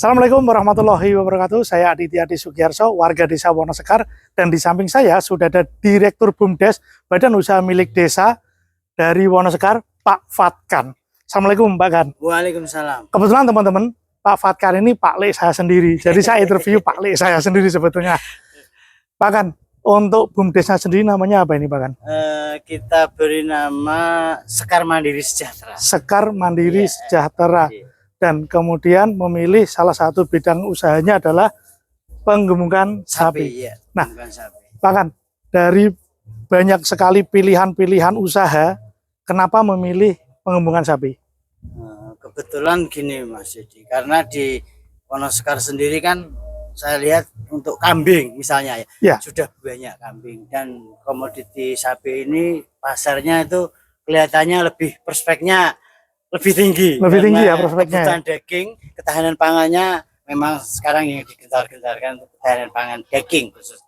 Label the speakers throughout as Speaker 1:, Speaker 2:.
Speaker 1: Assalamualaikum warahmatullahi wabarakatuh. Saya Aditya Adi Sugiarso, warga Desa Wonosekar, dan di samping saya sudah ada Direktur BUMDes Badan Usaha Milik Desa dari Wonosekar, Pak Fatkan. Assalamualaikum Pak Kan.
Speaker 2: Waalaikumsalam.
Speaker 1: Kebetulan teman-teman, Pak Fatkan ini Pak Le saya sendiri. Jadi saya interview Pak Le saya sendiri sebetulnya. Pak Kan, untuk BUMDesnya sendiri namanya apa ini Pak Kan?
Speaker 2: Kita beri nama Sekar Mandiri Sejahtera.
Speaker 1: Sekar Mandiri Sejahtera.
Speaker 2: Iya.
Speaker 1: Dan kemudian memilih salah satu bidang usahanya adalah penggemukan sapi.
Speaker 2: Iya,
Speaker 1: Nah,
Speaker 2: sapi.
Speaker 1: Pak Kan, dari banyak sekali pilihan-pilihan usaha, kenapa memilih penggemukan sapi?
Speaker 2: Kebetulan gini Mas Yudi, karena di Wonosekar sendiri kan saya lihat untuk kambing misalnya
Speaker 1: Ya.
Speaker 2: Sudah banyak kambing, dan komoditi sapi ini pasarnya itu kelihatannya lebih prospeknya lebih tinggi.
Speaker 1: Lebih tinggi ya prospeknya.
Speaker 2: Kebutuhan daging, ketahanan pangannya memang sekarang yang digencar-gencarkan untuk ketahanan pangan daging khusus.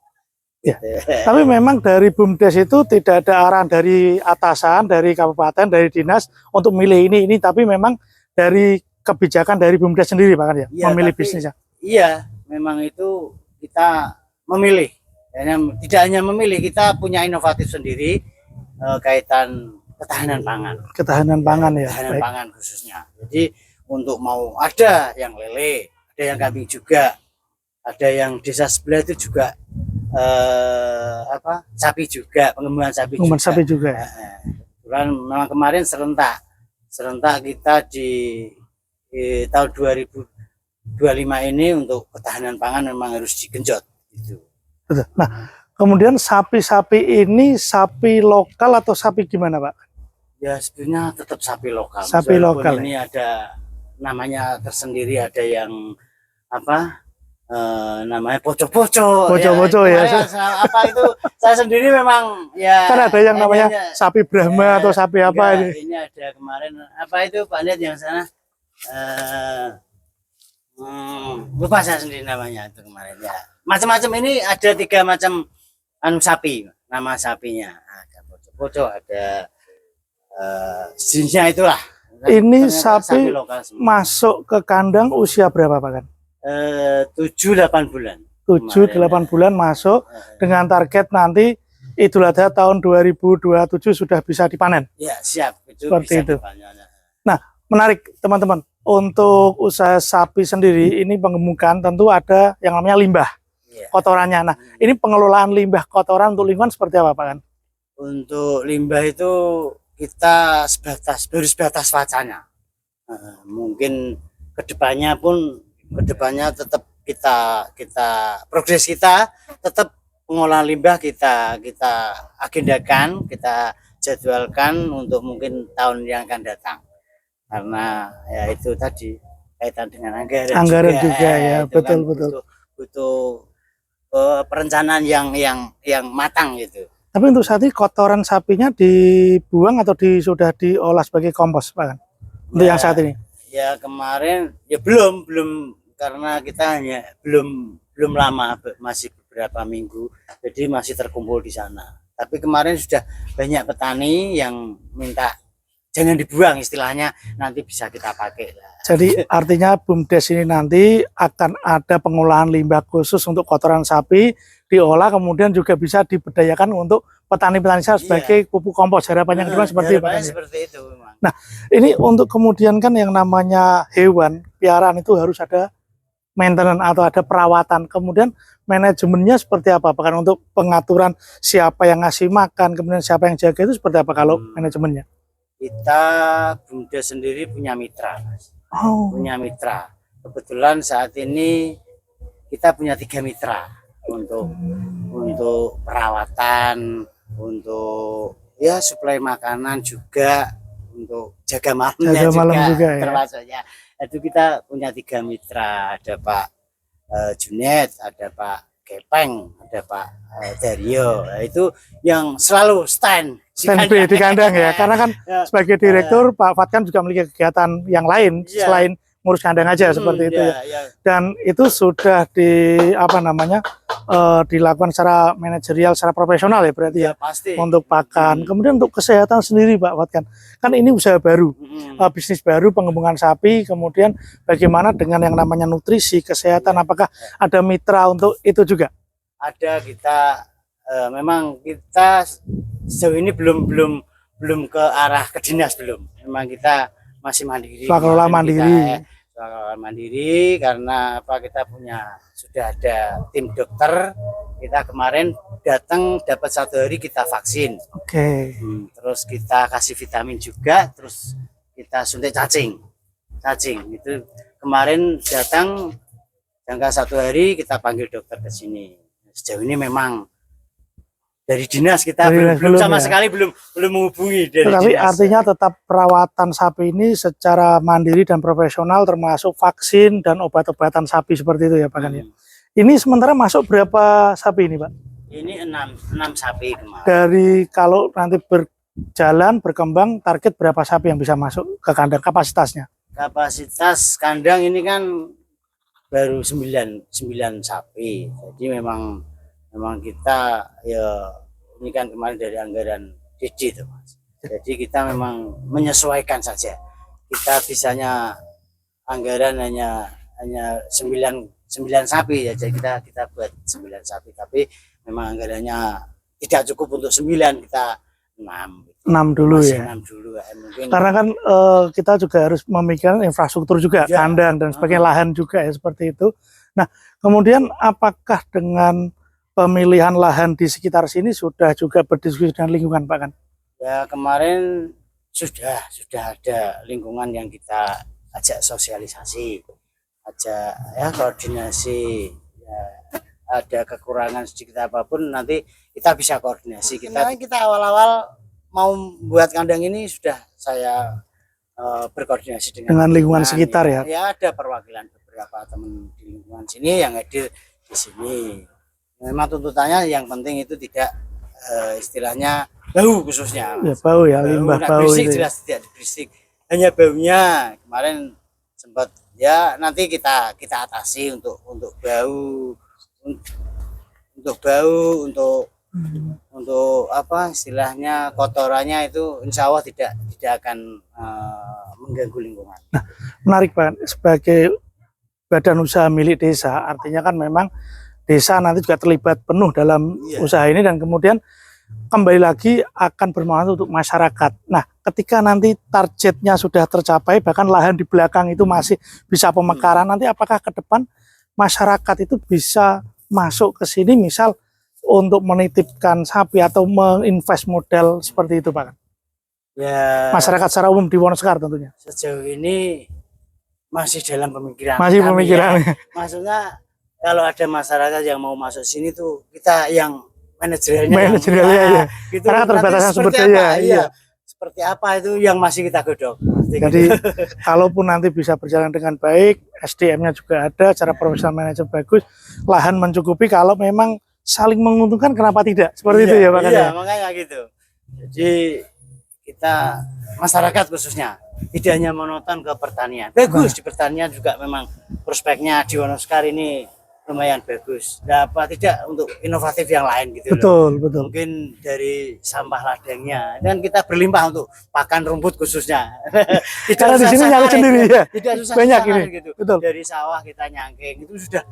Speaker 1: Ya. Tapi memang dari BUMDes itu tidak ada arahan dari atasan, dari kabupaten, dari dinas untuk milih ini, tapi memang dari kebijakan dari BUMDes sendiri Pak Kan ya, memilih bisnisnya.
Speaker 2: Iya, memang itu kita memilih. Dan tidak hanya memilih, kita punya inovatif sendiri kaitan ketahanan pangan.
Speaker 1: Ketahanan pangan ya.
Speaker 2: Ketahanan pangan khususnya. Jadi untuk mau ada yang lele, ada yang kambing juga, ada yang desa sebelah itu juga sapi juga, pengembangan sapi juga.
Speaker 1: Sapi juga.
Speaker 2: Memang kemarin serentak kita di tahun 2025 ini untuk ketahanan pangan memang harus digenjot. Gitu.
Speaker 1: Nah, kemudian sapi-sapi ini sapi lokal atau sapi gimana Pak?
Speaker 2: Ya sebenarnya tetap sapi lokal.
Speaker 1: Sapi lokal.
Speaker 2: Ini ada namanya tersendiri, ada yang namanya poco-poco.
Speaker 1: Poco-poco ya.
Speaker 2: Apa itu? Saya sendiri memang ya.
Speaker 1: Kan ada yang namanya sapi Brahma atau sapi apa ini?
Speaker 2: Ini ada kemarin apa itu Pak lihat yang sana. Lupa saya sendiri namanya itu kemarin ya. Macam-macam ini ada 3 macam sapi, nama sapinya. Ada poco-poco, ada jenisnya itulah.
Speaker 1: Ini sapi masuk ke kandang usia berapa Pak Kan?
Speaker 2: 7-8 bulan.
Speaker 1: 7-8 bulan masuk dengan target nanti Idul Adha tahun 2027 sudah bisa dipanen.
Speaker 2: Ya siap.
Speaker 1: Seperti itu. Nah, menarik teman-teman. Untuk usaha sapi sendiri ini pengemukan tentu ada yang namanya limbah kotorannya. Nah, ini pengelolaan limbah kotoran untuk lingkungan seperti apa Pak Kan?
Speaker 2: Untuk limbah itu kita baru sebatas wacana. Mungkin kedepannya tetap kita progres kita tetap pengolahan limbah kita agendakan, kita jadwalkan untuk mungkin tahun yang akan datang. Karena ya itu tadi kaitan dengan anggaran
Speaker 1: juga ya, betul.
Speaker 2: Butuh perencanaan yang matang gitu.
Speaker 1: Tapi untuk saat ini kotoran sapinya dibuang atau sudah diolah sebagai kompos Pak Kan? Untuk yang saat ini?
Speaker 2: Ya kemarin ya belum karena kita hanya belum lama, masih beberapa minggu, jadi masih terkumpul di sana. Tapi kemarin sudah banyak petani yang minta jangan dibuang, istilahnya nanti bisa kita pakai.
Speaker 1: Jadi artinya BUMDes ini nanti akan ada pengolahan limbah khusus untuk kotoran sapi, diolah kemudian juga bisa diberdayakan untuk petani-petani sebagai pupuk kompos. Harapannya kedua seperti
Speaker 2: itu memang.
Speaker 1: Nah, ini untuk kemudian kan yang namanya hewan piaraan itu harus ada maintenance atau ada perawatan. Kemudian manajemennya seperti apa? Bahkan untuk pengaturan siapa yang ngasih makan, kemudian siapa yang jaga itu seperti apa kalau manajemennya?
Speaker 2: Kita BUMDes sendiri punya mitra, Mas. Punya mitra. Kebetulan saat ini kita punya 3 mitra untuk perawatan, untuk ya suplai makanan juga, untuk jaga malam juga termasuknya. Itu kita punya 3 mitra, ada Pak Junet, ada Pak Kepeng, ada Pak Dario. Nah, itu yang selalu
Speaker 1: standby di kandang ya, karena kan sebagai direktur Pak Fatkan juga memiliki kegiatan yang lain selain ngurus kandang aja seperti itu ya. Dan itu sudah dilakukan secara manajerial, secara profesional ya berarti ya.
Speaker 2: Pasti.
Speaker 1: Untuk pakan, kemudian untuk kesehatan sendiri Pak Fatkan, kan ini usaha baru, bisnis baru pengembangan sapi, kemudian bagaimana dengan yang namanya nutrisi, kesehatan, apakah ada mitra untuk itu juga?
Speaker 2: Ada, kita memang kita sejauh ini belum ke arah ke dinas, belum. Memang kita masih mandiri.
Speaker 1: Kelola mandiri.
Speaker 2: Kelola mandiri karena apa, kita sudah ada tim dokter. Kita kemarin datang dapat 1 hari kita vaksin.
Speaker 1: Oke.
Speaker 2: Terus kita kasih vitamin juga, terus kita suntik cacing itu kemarin datang jangka 1 hari kita panggil dokter ke sini. Sejauh ini memang dari dinas kita belum sama sekali belum menghubungi dari
Speaker 1: Tapi
Speaker 2: dinas.
Speaker 1: artinya tetap perawatan sapi ini secara mandiri dan profesional, termasuk vaksin dan obat-obatan sapi seperti itu ya Pak kan ya. Ini sementara masuk berapa sapi ini Pak?
Speaker 2: Ini 6 sapi kemarin.
Speaker 1: Dari kalau nanti berjalan berkembang, target berapa sapi yang bisa masuk ke kandang, kapasitasnya?
Speaker 2: Kapasitas kandang ini kan baru 9 sapi. Jadi memang kita ya ini kan kemarin dari anggaran DD itu Mas. Jadi kita memang menyesuaikan saja. Kita bisanya anggaran hanya 9 sapi ya. Jadi kita buat 9 sapi, tapi memang anggarannya tidak cukup untuk 9, kita 6
Speaker 1: dulu ya.
Speaker 2: 6 dulu ya. Mungkin
Speaker 1: karena kan kita juga harus memikirkan infrastruktur juga,
Speaker 2: ya,
Speaker 1: kandang dan sebagainya, lahan juga ya seperti itu. Nah, kemudian apakah dengan pemilihan lahan di sekitar sini sudah juga berdiskusi dengan lingkungan Pak kan?
Speaker 2: Ya kemarin sudah ada lingkungan yang kita ajak sosialisasi, ajak ya koordinasi, ya, ada kekurangan sedikit apapun nanti kita bisa koordinasi. Kita awal-awal mau buat kandang ini sudah saya berkoordinasi dengan
Speaker 1: lingkungan sekitar ya.
Speaker 2: Ya ada perwakilan beberapa teman di lingkungan sini yang hadir di sini. Memang tuntutannya yang penting itu tidak istilahnya bau, khususnya
Speaker 1: ya, bau ya, limbah bau
Speaker 2: berisik
Speaker 1: itu.
Speaker 2: Jelas tidak berisik, hanya baunya kemarin sempat ya, nanti kita atasi untuk bau, untuk apa istilahnya kotorannya itu insya Allah tidak akan mengganggu lingkungan.
Speaker 1: Nah, menarik Pak, sebagai badan usaha milik desa, artinya kan memang desa nanti juga terlibat penuh dalam usaha ini, dan kemudian kembali lagi akan bermanfaat untuk masyarakat. Nah, ketika nanti targetnya sudah tercapai, bahkan lahan di belakang itu masih bisa pemekaran, nanti apakah ke depan masyarakat itu bisa masuk ke sini misal untuk menitipkan sapi atau menginvest modal seperti itu Pak?
Speaker 2: Ya,
Speaker 1: masyarakat secara umum di Wonosekar tentunya.
Speaker 2: Sejauh ini masih dalam pemikiran.
Speaker 1: Masih pemikiran.
Speaker 2: Ya. Maksudnya kalau ada masyarakat yang mau masuk sini tuh kita yang manajerialnya
Speaker 1: ya.
Speaker 2: Gitu.
Speaker 1: Karena keterbatasan sumber daya.
Speaker 2: Iya. Seperti apa itu yang masih kita godok.
Speaker 1: Jadi kalaupun nanti bisa berjalan dengan baik, SDM-nya juga ada, cara profesional manajer bagus, lahan mencukupi, kalau memang saling menguntungkan kenapa tidak? Seperti itu ya Pak.
Speaker 2: Iya, makanya gitu. Jadi kita masyarakat khususnya tidak hanya monoton ke pertanian. Bagus di pertanian juga, memang prospeknya di Wonosekar ini lumayan bagus. Nah, apa tidak untuk inovatif yang lain gitu.
Speaker 1: Betul.
Speaker 2: Mungkin dari sampah ladangnya, dan kita berlimpah untuk pakan rumput khususnya.
Speaker 1: Karena di sini nyari sendiri ya.
Speaker 2: Tidak susah
Speaker 1: banyak ini.
Speaker 2: gitu.
Speaker 1: Betul.
Speaker 2: Dari sawah kita nyangking itu sudah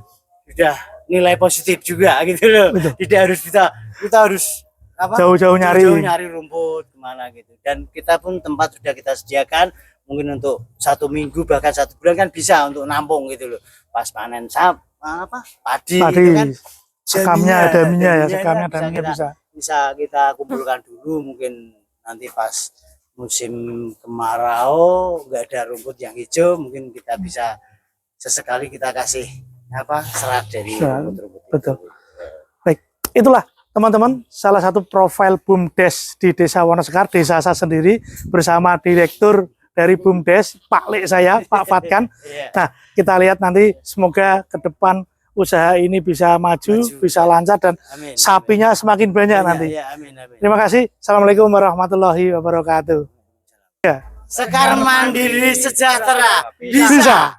Speaker 2: nilai positif juga gitu loh.
Speaker 1: Betul.
Speaker 2: Tidak harus kita harus apa?
Speaker 1: Jauh-jauh
Speaker 2: nyari rumput kemana gitu. Dan kita pun tempat sudah kita sediakan, mungkin untuk 1 minggu bahkan 1 bulan kan bisa untuk nampung gitu loh. Pas panen padi itu kan
Speaker 1: sekamnya, daminya
Speaker 2: bisa kita kumpulkan dulu. Mungkin nanti pas musim kemarau nggak ada rumput yang hijau, mungkin kita bisa sesekali kita kasih serat dari rumput-rumput.
Speaker 1: Betul. Baik, itulah teman-teman salah satu profil BUMDes di Desa Wonosekar, desa saya sendiri, bersama direktur dari BUMDes, Pak Lek saya, Pak Fatkan. Nah, kita lihat nanti semoga ke depan usaha ini bisa maju, bisa lancar, dan sapinya semakin banyak nanti.
Speaker 2: Amin.
Speaker 1: Terima kasih. Assalamualaikum warahmatullahi wabarakatuh. Ya.
Speaker 2: Sekar mandiri sejahtera bisa.